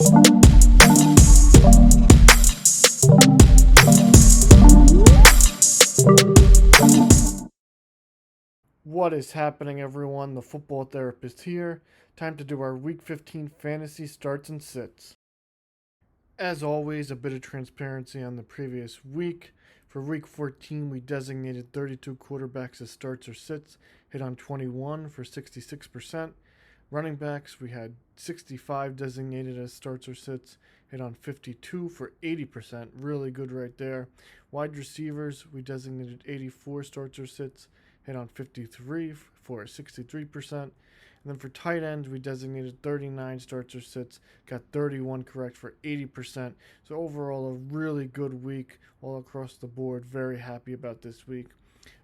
What is happening, everyone? The football therapist here. Time to do our Week 15 fantasy starts and sits. As always, a bit of transparency on the previous week. For Week 14, we designated 32 quarterbacks as starts or sits, hit on 21 for 66%. Running backs, we had 65 designated as starts or sits, hit on 52 for 80%. Really good right there. Wide receivers, we designated 84 starts or sits, hit on 53 for 63%. And then for tight ends, we designated 39 starts or sits, got 31 correct for 80%. So overall, a really good week all across the board. Very happy about this week.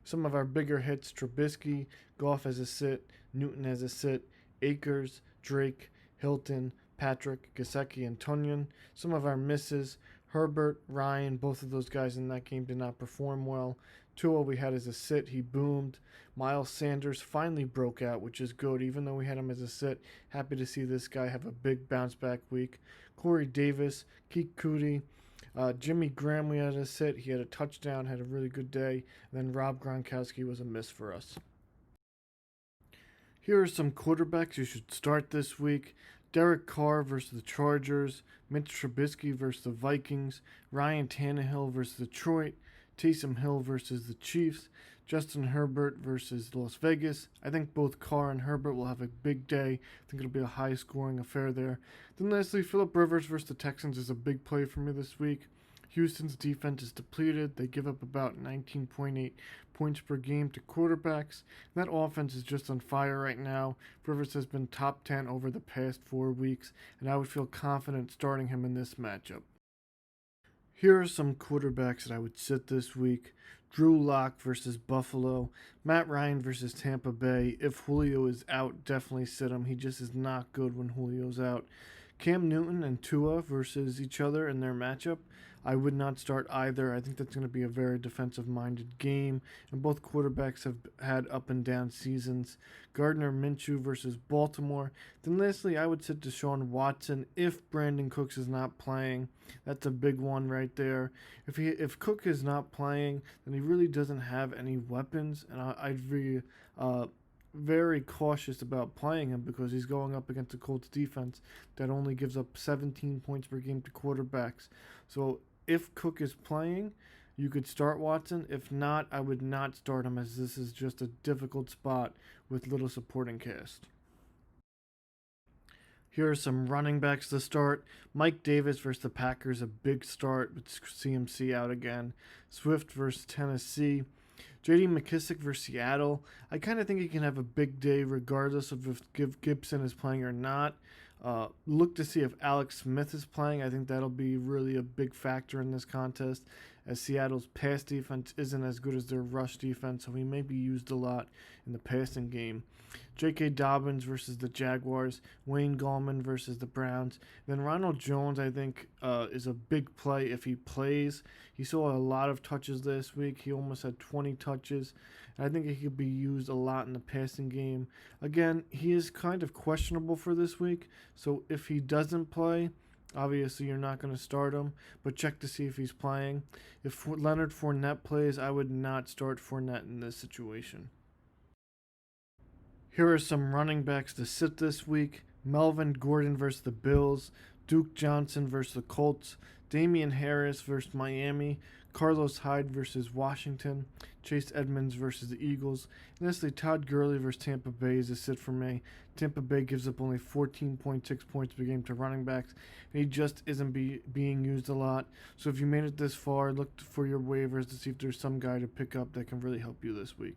Some of our bigger hits: Trubisky, Goff as a sit, Newton as a sit, Akers, Drake, Hilton, Patrick, Gesicki, and Tunyon. Some of our misses: Herbert, Ryan, both of those guys in that game did not perform well. Tua we had as a sit, he boomed. Miles Sanders finally broke out, which is good. Even though we had him as a sit, happy to see this guy have a big bounce back week. Corey Davis, Keith Cootie, Jimmy Graham we had as a sit. He had a touchdown, had a really good day. And then Rob Gronkowski was a miss for us. Here are some quarterbacks you should start this week: Derek Carr versus the Chargers, Mitch Trubisky versus the Vikings, Ryan Tannehill versus Detroit, Taysom Hill versus the Chiefs, Justin Herbert versus Las Vegas. I think both Carr and Herbert will have a big day. I think it'll be a high-scoring affair there. Then lastly, Phillip Rivers versus the Texans is a big play for me this week. Houston's defense is depleted. They give up about 19.8 points per game to quarterbacks. That offense is just on fire right now. Rivers has been top 10 over the past 4 weeks, and I would feel confident starting him in this matchup. Here are some quarterbacks that I would sit this week: Drew Lock versus Buffalo, Matt Ryan versus Tampa Bay. If Julio is out, definitely sit him. He just is not good when Julio's out. Cam Newton and Tua versus each other in their matchup. I would not start either. I think that's going to be a very defensive-minded game, and both quarterbacks have had up and down seasons. Gardner Minshew versus Baltimore. Then lastly, I would sit Deshaun Watson if Brandon Cooks is not playing. That's a big one right there. If Cook is not playing, then he really doesn't have any weapons, and I'd be very cautious about playing him because he's going up against the Colts defense that only gives up 17 points per game to quarterbacks. So if Cook is playing, you could start Watson. If not, I would not start him, as this is just a difficult spot with little supporting cast. Here are some running backs to start. Mike Davis versus the Packers, a big start with CMC out again. Swift versus Tennessee. J.D. McKissick versus Seattle. I kind of think he can have a big day regardless of if Gibson is playing or not. Look to see if Alex Smith is playing. I think that'll be really a big factor in this contest, as Seattle's pass defense isn't as good as their rush defense, so he may be used a lot in the passing game. J.K. Dobbins versus the Jaguars, Wayne Gallman versus the Browns. Then Ronald Jones, I think, is a big play if he plays. He saw a lot of touches this week. He almost had 20 touches. And I think he could be used a lot in the passing game. Again, he is kind of questionable for this week, so if he doesn't play, obviously you're not going to start him, but check to see if he's playing. If Leonard Fournette plays, I would not start Fournette in this situation. Here are some running backs to sit this week: Melvin Gordon versus the Bills, Duke Johnson versus the Colts, Damian Harris versus Miami, Carlos Hyde versus Washington, Chase Edmonds versus the Eagles. And lastly, Todd Gurley versus Tampa Bay is a sit for me. Tampa Bay gives up only 14.6 points per game to running backs, and he just isn't being used a lot. So if you made it this far, look for your waivers to see if there's some guy to pick up that can really help you this week.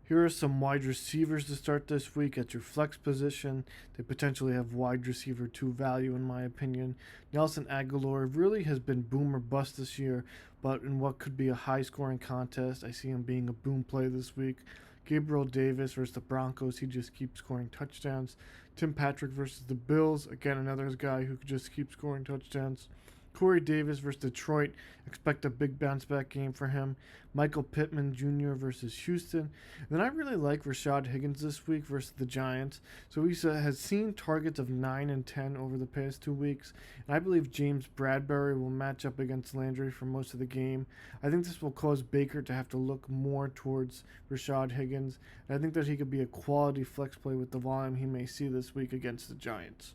Here are some wide receivers to start this week at your flex position. They potentially have wide receiver 2 value, in my opinion. Nelson Aguilar really has been boom or bust this year, but in what could be a high-scoring contest, I see him being a boom play this week. Gabriel Davis versus the Broncos, he just keeps scoring touchdowns. Tim Patrick versus the Bills, again, another guy who could just keep scoring touchdowns. Corey Davis versus Detroit. Expect a big bounce back game for him. Michael Pittman Jr. versus Houston. And then I really like Rashad Higgins this week versus the Giants. So he has seen targets of 9 and 10 over the past 2 weeks. And I believe James Bradbury will match up against Landry for most of the game. I think this will cause Baker to have to look more towards Rashad Higgins. And I think that he could be a quality flex play with the volume he may see this week against the Giants.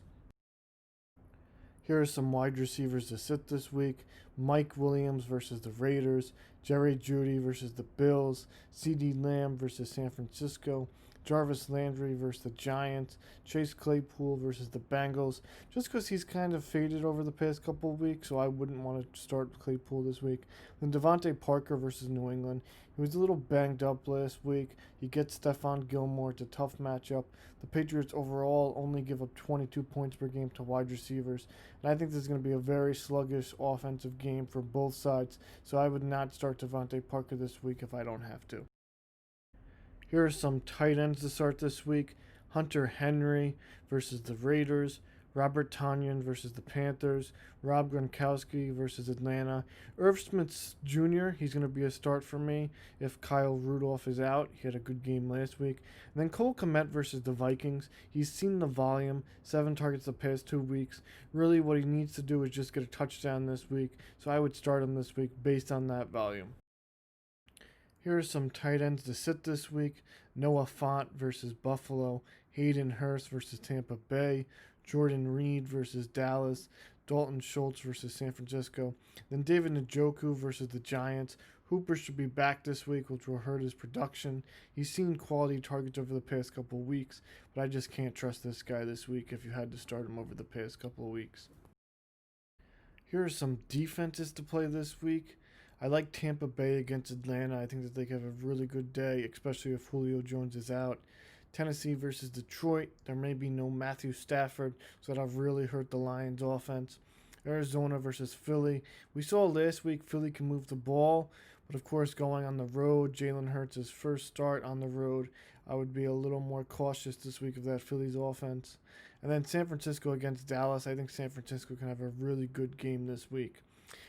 Here are some wide receivers to sit this week. Mike Williams versus the Raiders. Jerry Jeudy versus the Bills. CeeDee Lamb versus San Francisco. Jarvis Landry versus the Giants. Chase Claypool versus the Bengals. Just because he's kind of faded over the past couple of weeks, so I wouldn't want to start Claypool this week. Then Devontae Parker versus New England. He was a little banged up last week. You get Stephon Gilmore. It's a tough matchup. The Patriots overall only give up 22 points per game to wide receivers. And I think this is going to be a very sluggish offensive game for both sides. So I would not start Devontae Parker this week if I don't have to. Here are some tight ends to start this week. Hunter Henry versus the Raiders. Robert Tonyan versus the Panthers. Rob Gronkowski versus Atlanta. Irv Smith Jr., he's going to be a start for me if Kyle Rudolph is out. He had a good game last week. And then Cole Kmet versus the Vikings. He's seen the volume, 7 targets the past 2 weeks. Really what he needs to do is just get a touchdown this week. So I would start him this week based on that volume. Here are some tight ends to sit this week. Noah Fant versus Buffalo. Hayden Hurst versus Tampa Bay. Jordan Reed versus Dallas. Dalton Schultz versus San Francisco. Then David Njoku versus the Giants. Hooper should be back this week, which will hurt his production. He's seen quality targets over the past couple of weeks, but I just can't trust this guy this week if you had to start him over the past couple of weeks. Here are some defenses to play this week. I like Tampa Bay against Atlanta. I think that they could have a really good day, especially if Julio Jones is out. Tennessee versus Detroit. There may be no Matthew Stafford, so that'll really hurt the Lions' offense. Arizona versus Philly. We saw last week Philly can move the ball, but of course going on the road, Jalen Hurts' first start on the road. I would be a little more cautious this week of that Philly's offense. And then San Francisco against Dallas. I think San Francisco can have a really good game this week.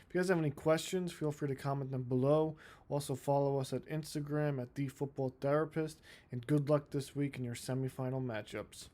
If you guys have any questions, feel free to comment them below. Also follow us at Instagram at TheFootballTherapist. And good luck this week in your semifinal matchups.